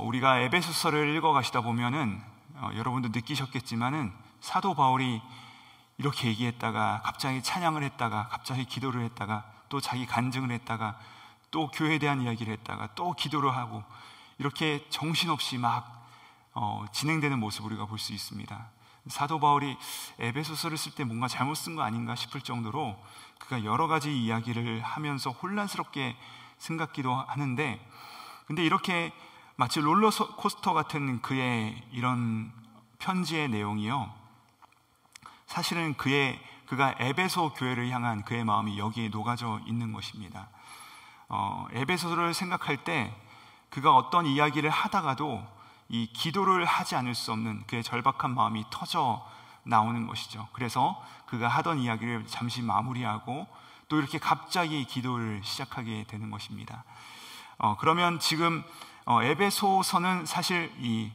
우리가 에베소서를 읽어 가시다 보면은 여러분도 느끼셨겠지만은 사도 바울이 이렇게 얘기했다가 갑자기 찬양을 했다가 갑자기 기도를 했다가 또 자기 간증을 했다가 또 교회에 대한 이야기를 했다가 또 기도를 하고 이렇게 정신없이 막 진행되는 모습을 우리가 볼 수 있습니다. 사도 바울이 에베소서를 쓸 때 뭔가 잘못 쓴 거 아닌가 싶을 정도로 그가 여러 가지 이야기를 하면서 혼란스럽게 생각기도 하는데, 근데 이렇게 마치 롤러코스터 같은 그의 이런 편지의 내용이요, 사실은 그가 에베소 교회를 향한 그의 마음이 여기에 녹아져 있는 것입니다. 에베소를 생각할 때 그가 어떤 이야기를 하다가도 이 기도를 하지 않을 수 없는 그의 절박한 마음이 터져 나오는 것이죠. 그래서 그가 하던 이야기를 잠시 마무리하고 또 이렇게 갑자기 기도를 시작하게 되는 것입니다. 그러면 지금 에베소서는 사실 이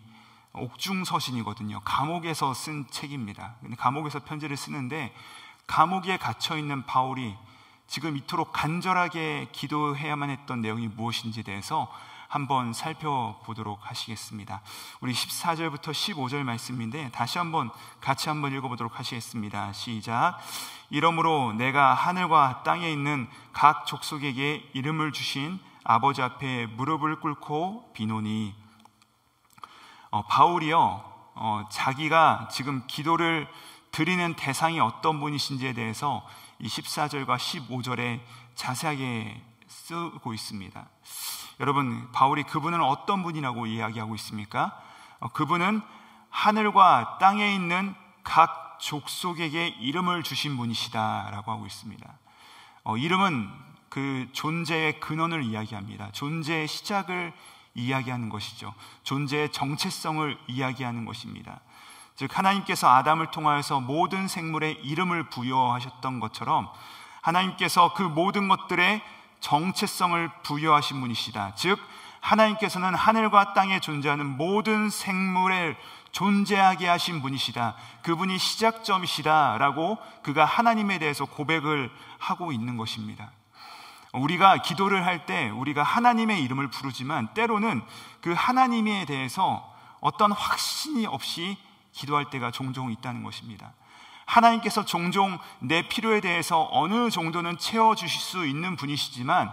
옥중서신이거든요. 감옥에서 쓴 책입니다. 감옥에서 편지를 쓰는데 감옥에 갇혀 있는 바울이 지금 이토록 간절하게 기도해야만 했던 내용이 무엇인지에 대해서 한번 살펴보도록 하시겠습니다. 우리 14절부터 15절 말씀인데 다시 한번 같이 한번 읽어보도록 하시겠습니다. 시작. 이러므로 내가 하늘과 땅에 있는 각 족속에게 이름을 주신 아버지 앞에 무릎을 꿇고 비노니. 바울이요, 자기가 지금 기도를 드리는 대상이 어떤 분이신지에 대해서 이 14절과 15절에 자세하게 쓰고 있습니다. 여러분, 바울이 그분은 어떤 분이라고 이야기하고 있습니까? 그분은 하늘과 땅에 있는 각 족속에게 이름을 주신 분이시다라고 하고 있습니다. 이름은 그 존재의 근원을 이야기합니다. 존재의 시작을 이야기하는 것이죠. 존재의 정체성을 이야기하는 것입니다. 즉 하나님께서 아담을 통하여서 모든 생물에 이름을 부여하셨던 것처럼 하나님께서 그 모든 것들의 정체성을 부여하신 분이시다. 즉 하나님께서는 하늘과 땅에 존재하는 모든 생물을 존재하게 하신 분이시다. 그분이 시작점이시다 라고 그가 하나님에 대해서 고백을 하고 있는 것입니다. 우리가 기도를 할 때 우리가 하나님의 이름을 부르지만 때로는 그 하나님에 대해서 어떤 확신이 없이 기도할 때가 종종 있다는 것입니다. 하나님께서 종종 내 필요에 대해서 어느 정도는 채워주실 수 있는 분이시지만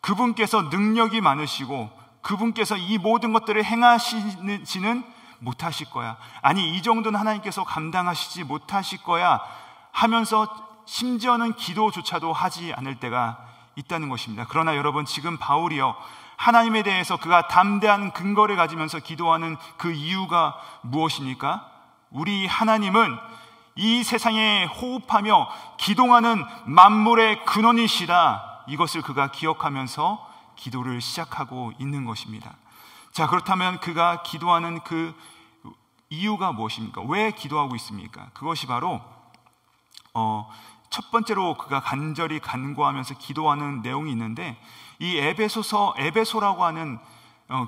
그분께서 능력이 많으시고 그분께서 이 모든 것들을 행하시지는 못하실 거야. 아니, 이 정도는 하나님께서 감당하시지 못하실 거야 하면서 심지어는 기도조차도 하지 않을 때가 있다는 것입니다. 그러나 여러분, 지금 바울이요, 하나님에 대해서 그가 담대한 근거를 가지면서 기도하는 그 이유가 무엇입니까? 우리 하나님은 이 세상에 호흡하며 기동하는 만물의 근원이시다. 이것을 그가 기억하면서 기도를 시작하고 있는 것입니다. 자, 그렇다면 그가 기도하는 그 이유가 무엇입니까? 왜 기도하고 있습니까? 그것이 바로 첫 번째로 그가 간절히 간구하면서 기도하는 내용이 있는데, 이 에베소라고 하는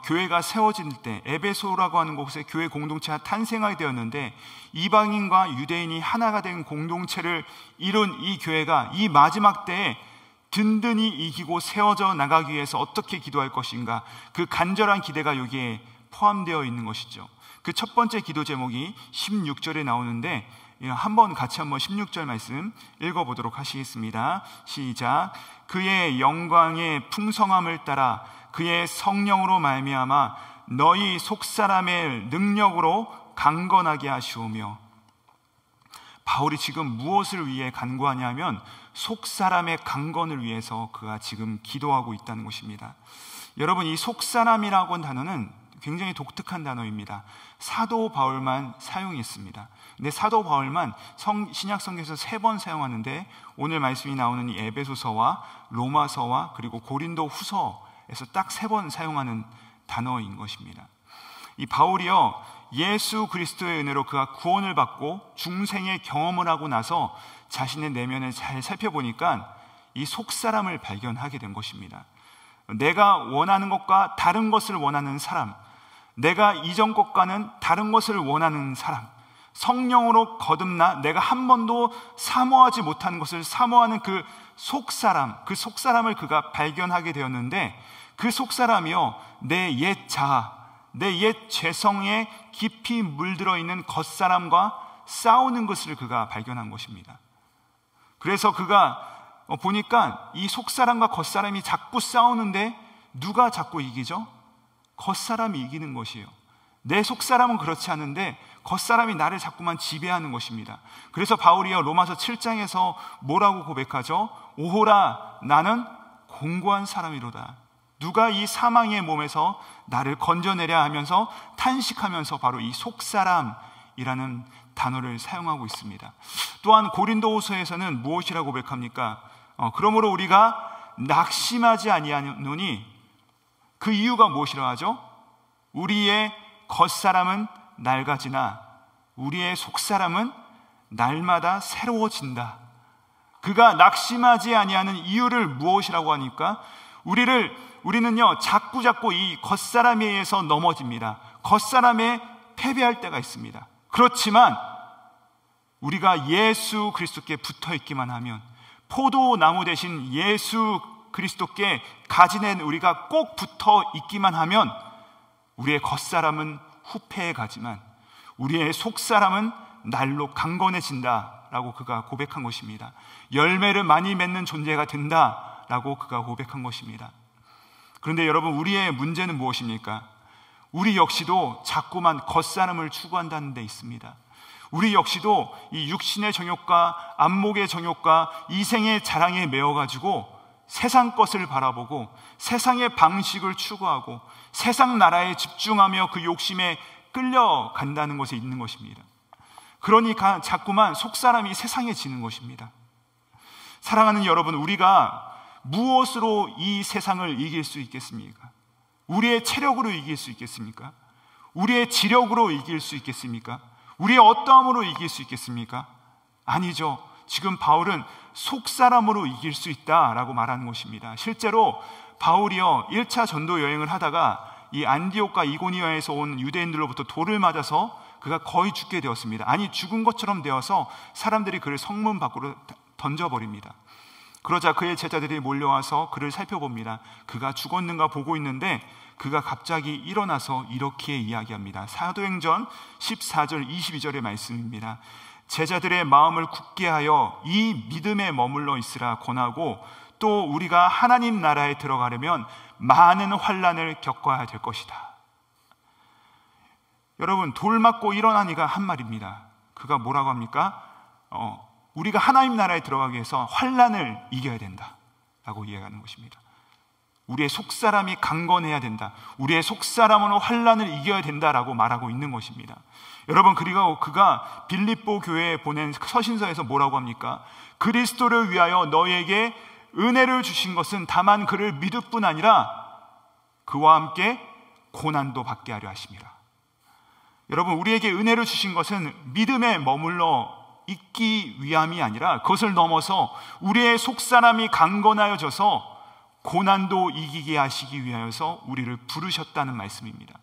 교회가 세워질 때, 에베소라고 하는 곳에 교회 공동체가 탄생하게 되었는데, 이방인과 유대인이 하나가 된 공동체를 이룬 이 교회가 이 마지막 때에 든든히 이기고 세워져 나가기 위해서 어떻게 기도할 것인가, 그 간절한 기대가 여기에 포함되어 있는 것이죠. 그 첫 번째 기도 제목이 16절에 나오는데, 같이 한번 16절 말씀 읽어보도록 하시겠습니다. 시작. 그의 영광의 풍성함을 따라 그의 성령으로 말미암아 너희 속사람의 능력으로 강건하게 하시오며. 바울이 지금 무엇을 위해 간구하냐면 속사람의 강건을 위해서 그가 지금 기도하고 있다는 것입니다. 여러분, 이 속사람이라고 하는 단어는 굉장히 독특한 단어입니다. 사도 바울만 사용했습니다. 근데 사도 바울만 신약 성경에서 3번 사용하는데, 오늘 말씀이 나오는 이 에베소서와 로마서와 그리고 고린도 후서에서 딱 3번 사용하는 단어인 것입니다. 이 바울이요, 예수 그리스도의 은혜로 그가 구원을 받고 중생의 경험을 하고 나서 자신의 내면을 잘 살펴보니까 이 속사람을 발견하게 된 것입니다. 내가 원하는 것과 다른 것을 원하는 사람, 내가 이전 것과는 다른 것을 원하는 사람, 성령으로 거듭나 내가 한 번도 사모하지 못하는 것을 사모하는 그 속사람을 그가 발견하게 되었는데, 그 속사람이요, 내 옛 자아, 내 옛 죄성에 깊이 물들어 있는 겉사람과 싸우는 것을 그가 발견한 것입니다. 그래서 그가 보니까 이 속사람과 겉사람이 자꾸 싸우는데 누가 자꾸 이기죠? 겉사람이 이기는 것이에요. 내 속사람은 그렇지 않은데 겉사람이 나를 자꾸만 지배하는 것입니다. 그래서 바울이요 로마서 7장에서 뭐라고 고백하죠? 오호라 나는 공고한 사람이로다. 누가 이 사망의 몸에서 나를 건져내랴 하면서 탄식하면서 바로 이 속사람이라는 단어를 사용하고 있습니다. 또한 고린도후서에서는 무엇이라고 고백합니까? 그러므로 우리가 낙심하지 아니하노니 그 이유가 무엇이라 하죠? 우리의 겉사람은 낡아지나 우리의 속사람은 날마다 새로워진다. 그가 낙심하지 아니하는 이유를 무엇이라고 하니까 우리는요 자꾸 이 겉사람에 의해서 넘어집니다. 겉사람에 패배할 때가 있습니다. 그렇지만 우리가 예수 그리스도께 붙어 있기만 하면, 포도나무 대신 예수 그리스도께 가지낸 우리가 꼭 붙어 있기만 하면 우리의 겉사람은 후패해 가지만 우리의 속사람은 날로 강건해진다라고 그가 고백한 것입니다. 열매를 많이 맺는 존재가 된다라고 그가 고백한 것입니다. 그런데 여러분, 우리의 문제는 무엇입니까? 우리 역시도 자꾸만 겉사람을 추구한다는 데 있습니다. 우리 역시도 이 육신의 정욕과 안목의 정욕과 이생의 자랑에 매여가지고 세상 것을 바라보고 세상의 방식을 추구하고 세상 나라에 집중하며 그 욕심에 끌려간다는 것에 있는 것입니다. 그러니까 자꾸만 속사람이 세상해지는 것입니다. 사랑하는 여러분, 우리가 무엇으로 이 세상을 이길 수 있겠습니까? 우리의 체력으로 이길 수 있겠습니까? 우리의 지력으로 이길 수 있겠습니까? 우리의 어떠함으로 이길 수 있겠습니까? 아니죠. 지금 바울은 속사람으로 이길 수 있다라고 말하는 것입니다. 실제로 바울이요 1차 전도 여행을 하다가 이 안디옥과 이고니아에서 온 유대인들로부터 돌을 맞아서 그가 거의 죽게 되었습니다. 아니, 죽은 것처럼 되어서 사람들이 그를 성문 밖으로 던져버립니다. 그러자 그의 제자들이 몰려와서 그를 살펴봅니다. 그가 죽었는가 보고 있는데 그가 갑자기 일어나서 이렇게 이야기합니다. 사도행전 14절 22절의 말씀입니다. 제자들의 마음을 굳게 하여 이 믿음에 머물러 있으라 권하고, 또 우리가 하나님 나라에 들어가려면 많은 환난을 겪어야 될 것이다. 여러분, 돌 맞고 일어난 이가 한 말입니다. 그가 뭐라고 합니까? 우리가 하나님 나라에 들어가기 위해서 환난을 이겨야 된다라고 이야기하는 것입니다. 우리의 속사람이 강건해야 된다. 우리의 속사람으로 환난을 이겨야 된다라고 말하고 있는 것입니다. 여러분, 그리고 그가 빌립보 교회에 보낸 서신서에서 뭐라고 합니까? 그리스도를 위하여 너에게 은혜를 주신 것은 다만 그를 믿을 뿐 아니라 그와 함께 고난도 받게 하려 하심이라. 여러분, 우리에게 은혜를 주신 것은 믿음에 머물러 있기 위함이 아니라 그것을 넘어서 우리의 속사람이 강건하여져서 고난도 이기게 하시기 위하여서 우리를 부르셨다는 말씀입니다.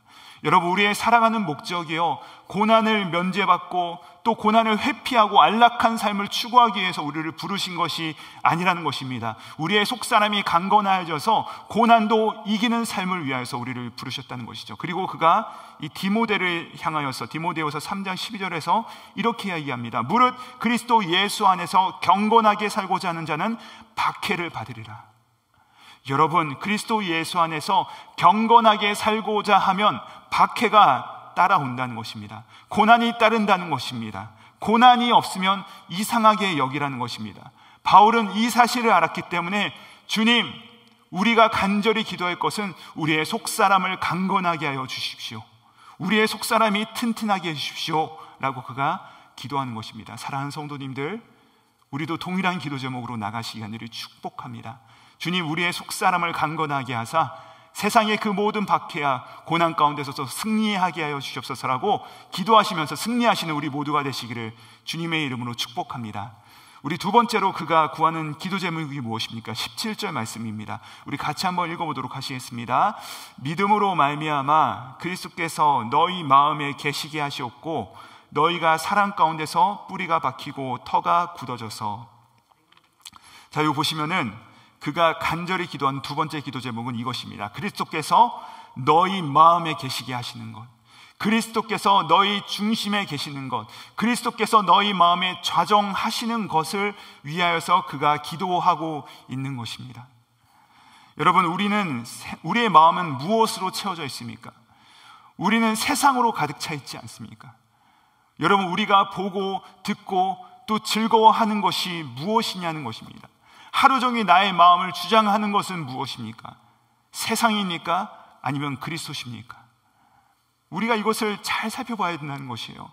여러분, 우리의 살아가는 목적이요, 고난을 면제받고 또 고난을 회피하고 안락한 삶을 추구하기 위해서 우리를 부르신 것이 아니라는 것입니다. 우리의 속사람이 강건하여져서 고난도 이기는 삶을 위하여서 우리를 부르셨다는 것이죠. 그리고 그가 이 디모데를 향하여서 디모데후서 3장 12절에서 이렇게 이야기합니다. 무릇 그리스도 예수 안에서 경건하게 살고자 하는 자는 박해를 받으리라. 여러분, 그리스도 예수 안에서 경건하게 살고자 하면 박해가 따라온다는 것입니다. 고난이 따른다는 것입니다. 고난이 없으면 이상하게 여기라는 것입니다. 바울은 이 사실을 알았기 때문에 주님, 우리가 간절히 기도할 것은 우리의 속사람을 강건하게 하여 주십시오. 우리의 속사람이 튼튼하게 해 주십시오 라고 그가 기도하는 것입니다. 사랑하는 성도님들, 우리도 동일한 기도 제목으로 나가시기 하기를 축복합니다. 주님, 우리의 속사람을 강건하게 하사 세상의 그 모든 박해와 고난 가운데서도 승리하게 하여 주시옵소서라고 기도하시면서 승리하시는 우리 모두가 되시기를 주님의 이름으로 축복합니다. 우리 두 번째로 그가 구하는 기도 제목이 무엇입니까? 17절 말씀입니다. 우리 같이 한번 읽어보도록 하시겠습니다. 믿음으로 말미암아 그리스도께서 너희 마음에 계시게 하시옵고 너희가 사랑 가운데서 뿌리가 박히고 터가 굳어져서. 자, 여기 보시면은 그가 간절히 기도한 두 번째 기도 제목은 이것입니다. 그리스도께서 너희 마음에 계시게 하시는 것, 그리스도께서 너희 중심에 계시는 것, 그리스도께서 너희 마음에 좌정하시는 것을 위하여서 그가 기도하고 있는 것입니다. 여러분, 우리의 마음은 무엇으로 채워져 있습니까? 우리는 세상으로 가득 차 있지 않습니까? 여러분, 우리가 보고 듣고 또 즐거워하는 것이 무엇이냐는 것입니다. 하루 종일 나의 마음을 주장하는 것은 무엇입니까? 세상입니까? 아니면 그리스도십니까? 우리가 이것을 잘 살펴봐야 된다는 것이에요.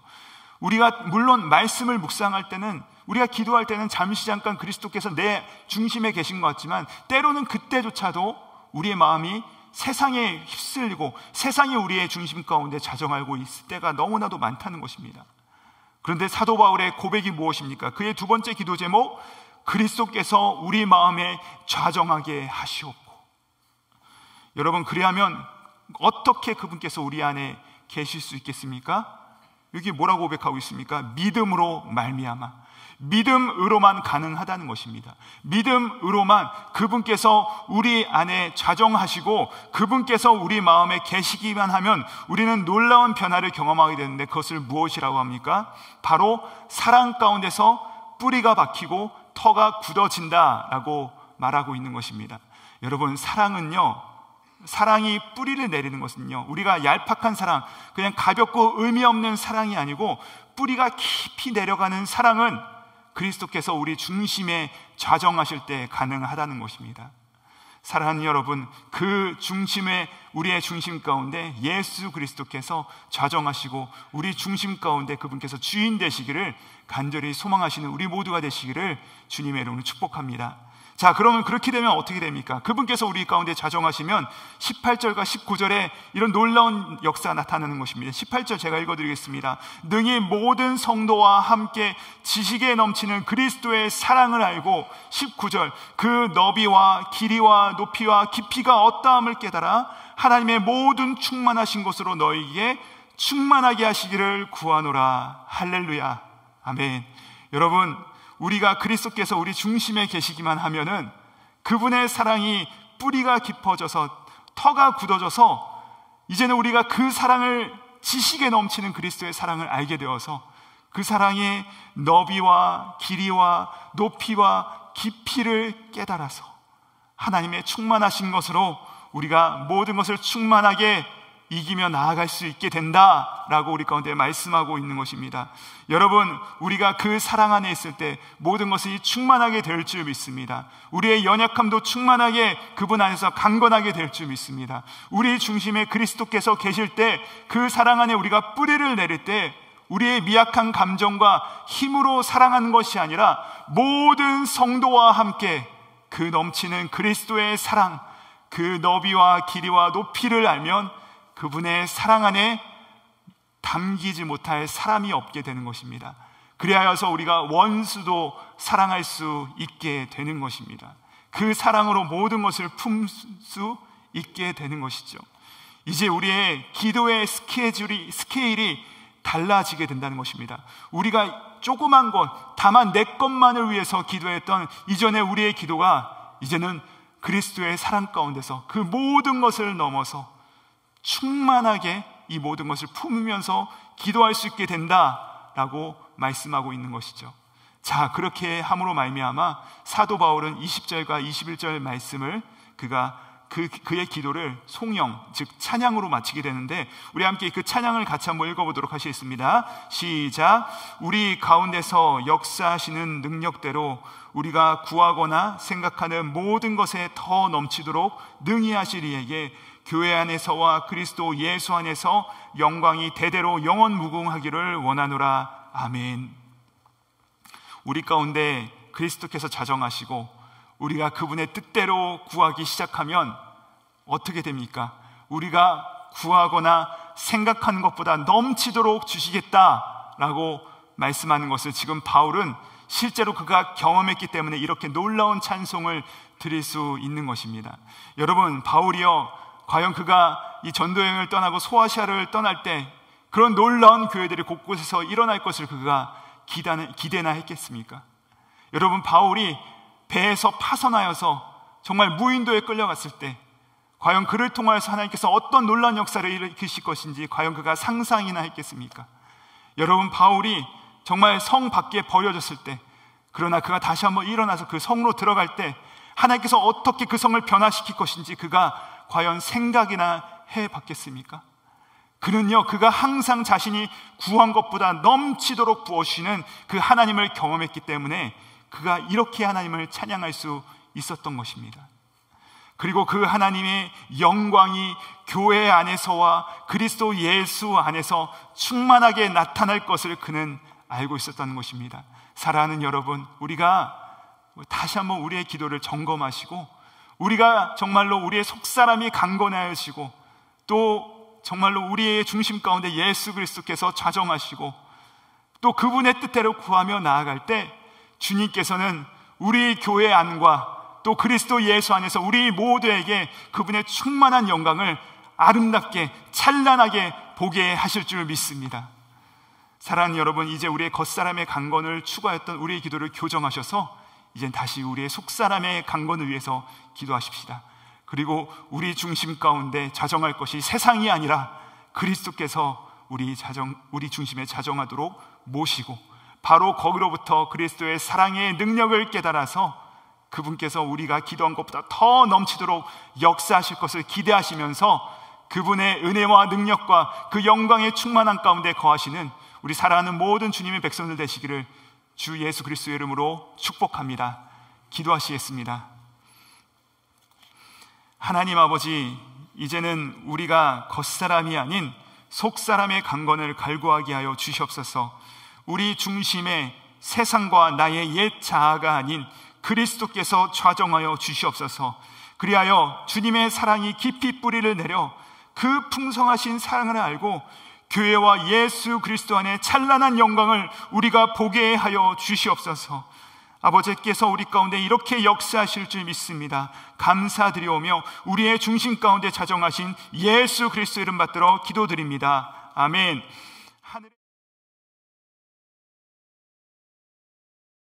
우리가 물론 말씀을 묵상할 때는, 우리가 기도할 때는 잠시 잠깐 그리스도께서 내 중심에 계신 것 같지만, 때로는 그때조차도 우리의 마음이 세상에 휩쓸리고 세상이 우리의 중심 가운데 자정하고 있을 때가 너무나도 많다는 것입니다. 그런데 사도 바울의 고백이 무엇입니까? 그의 두 번째 기도 제목, 그리스도께서 우리 마음에 좌정하게 하시옵고. 여러분, 그리하면 어떻게 그분께서 우리 안에 계실 수 있겠습니까? 여기 뭐라고 고백하고 있습니까? 믿음으로 말미암아. 믿음으로만 가능하다는 것입니다. 믿음으로만 그분께서 우리 안에 좌정하시고 그분께서 우리 마음에 계시기만 하면 우리는 놀라운 변화를 경험하게 되는데, 그것을 무엇이라고 합니까? 바로 사랑 가운데서 뿌리가 박히고 터가 굳어진다라고 말하고 있는 것입니다. 여러분, 사랑이 뿌리를 내리는 것은요, 우리가 얄팍한 사랑, 그냥 가볍고 의미 없는 사랑이 아니고 뿌리가 깊이 내려가는 사랑은 그리스도께서 우리 중심에 좌정하실 때 가능하다는 것입니다. 사랑하는 여러분, 그 중심에, 우리의 중심 가운데 예수 그리스도께서 좌정하시고 우리 중심 가운데 그분께서 주인 되시기를 간절히 소망하시는 우리 모두가 되시기를 주님의 이름으로 축복합니다. 자, 그러면 그렇게 되면 어떻게 됩니까? 그분께서 우리 가운데 좌정하시면 18절과 19절에 이런 놀라운 역사가 나타나는 것입니다. 18절 제가 읽어드리겠습니다. 능히 모든 성도와 함께 지식에 넘치는 그리스도의 사랑을 알고, 19절, 그 너비와 길이와 높이와 깊이가 어떠함을 깨달아 하나님의 모든 충만하신 것으로 너희에게 충만하게 하시기를 구하노라. 할렐루야. 아멘. 여러분, 우리가 그리스도께서 우리 중심에 계시기만 하면은 그분의 사랑이 뿌리가 깊어져서 터가 굳어져서 이제는 우리가 그 사랑을, 지식에 넘치는 그리스도의 사랑을 알게 되어서 그 사랑의 너비와 길이와 높이와 깊이를 깨달아서 하나님의 충만하신 것으로 우리가 모든 것을 충만하게 이기며 나아갈 수 있게 된다라고 우리 가운데 말씀하고 있는 것입니다. 여러분, 우리가 그 사랑 안에 있을 때 모든 것이 충만하게 될 줄 믿습니다. 우리의 연약함도 충만하게 그분 안에서 강건하게 될 줄 믿습니다. 우리 중심에 그리스도께서 계실 때, 그 사랑 안에 우리가 뿌리를 내릴 때 우리의 미약한 감정과 힘으로 사랑하는 것이 아니라 모든 성도와 함께 그 넘치는 그리스도의 사랑, 그 너비와 길이와 높이를 알면 그분의 사랑 안에 담기지 못할 사람이 없게 되는 것입니다. 그리하여서 우리가 원수도 사랑할 수 있게 되는 것입니다. 그 사랑으로 모든 것을 품 수 있게 되는 것이죠. 이제 우리의 기도의 스케일이 달라지게 된다는 것입니다. 우리가 조그만 것, 다만 내 것만을 위해서 기도했던 이전의 우리의 기도가 이제는 그리스도의 사랑 가운데서 그 모든 것을 넘어서 충만하게 이 모든 것을 품으면서 기도할 수 있게 된다라고 말씀하고 있는 것이죠. 자, 그렇게 함으로 말미암아 사도 바울은 20절과 21절 말씀을 그의 기도를 송영, 즉 찬양으로 마치게 되는데, 우리 함께 그 찬양을 같이 한번 읽어보도록 하시겠습니다. 시작. 우리 가운데서 역사하시는 능력대로 우리가 구하거나 생각하는 모든 것에 더 넘치도록 능히 하실 이에게 교회 안에서와 그리스도 예수 안에서 영광이 대대로 영원 무궁하기를 원하노라. 아멘. 우리 가운데 그리스도께서 자정하시고 우리가 그분의 뜻대로 구하기 시작하면 어떻게 됩니까? 우리가 구하거나 생각하는 것보다 넘치도록 주시겠다라고 말씀하는 것을 지금 바울은 실제로 그가 경험했기 때문에 이렇게 놀라운 찬송을 드릴 수 있는 것입니다. 여러분, 바울이요, 과연 그가 이 전도여행을 떠나고 소아시아를 떠날 때 그런 놀라운 교회들이 곳곳에서 일어날 것을 그가 기대나 했겠습니까? 여러분, 바울이 배에서 파선하여서 정말 무인도에 끌려갔을 때 과연 그를 통하여서 하나님께서 어떤 놀라운 역사를 일으키실 것인지 과연 그가 상상이나 했겠습니까? 여러분, 바울이 정말 성 밖에 버려졌을 때, 그러나 그가 다시 한번 일어나서 그 성으로 들어갈 때 하나님께서 어떻게 그 성을 변화시킬 것인지 그가 과연 생각이나 해봤겠습니까? 그는요, 그가 항상 자신이 구한 것보다 넘치도록 부어주시는 그 하나님을 경험했기 때문에 그가 이렇게 하나님을 찬양할 수 있었던 것입니다. 그리고 그 하나님의 영광이 교회 안에서와 그리스도 예수 안에서 충만하게 나타날 것을 그는 알고 있었다는 것입니다. 사랑하는 여러분, 우리가 다시 한번 우리의 기도를 점검하시고, 우리가 정말로 우리의 속사람이 강건하여지고, 또 정말로 우리의 중심 가운데 예수 그리스도께서 좌정하시고 또 그분의 뜻대로 구하며 나아갈 때 주님께서는 우리 교회 안과 또 그리스도 예수 안에서 우리 모두에게 그분의 충만한 영광을 아름답게 찬란하게 보게 하실 줄 믿습니다. 사랑하는 여러분, 이제 우리의 겉사람의 강건을 추구하였던 우리의 기도를 교정하셔서 이젠 다시 우리의 속사람의 강건을 위해서 기도하십시다. 그리고 우리 중심 가운데 자정할 것이 세상이 아니라 그리스도께서 우리 중심에 자정하도록 모시고, 바로 거기로부터 그리스도의 사랑의 능력을 깨달아서 그분께서 우리가 기도한 것보다 더 넘치도록 역사하실 것을 기대하시면서 그분의 은혜와 능력과 그 영광의 충만한 가운데 거하시는 우리 사랑하는 모든 주님의 백성들 되시기를 주 예수 그리스도의 이름으로 축복합니다. 기도하시겠습니다. 하나님 아버지, 이제는 우리가 겉사람이 아닌 속사람의 강건을 갈구하게 하여 주시옵소서. 우리 중심에 세상과 나의 옛 자아가 아닌 그리스도께서 좌정하여 주시옵소서. 그리하여 주님의 사랑이 깊이 뿌리를 내려 그 풍성하신 사랑을 알고 교회와 예수 그리스도 안에 찬란한 영광을 우리가 보게 하여 주시옵소서. 아버지께서 우리 가운데 이렇게 역사하실 줄 믿습니다. 감사드리오며 우리의 중심 가운데 자정하신 예수 그리스도 이름 받들어 기도드립니다. 아멘.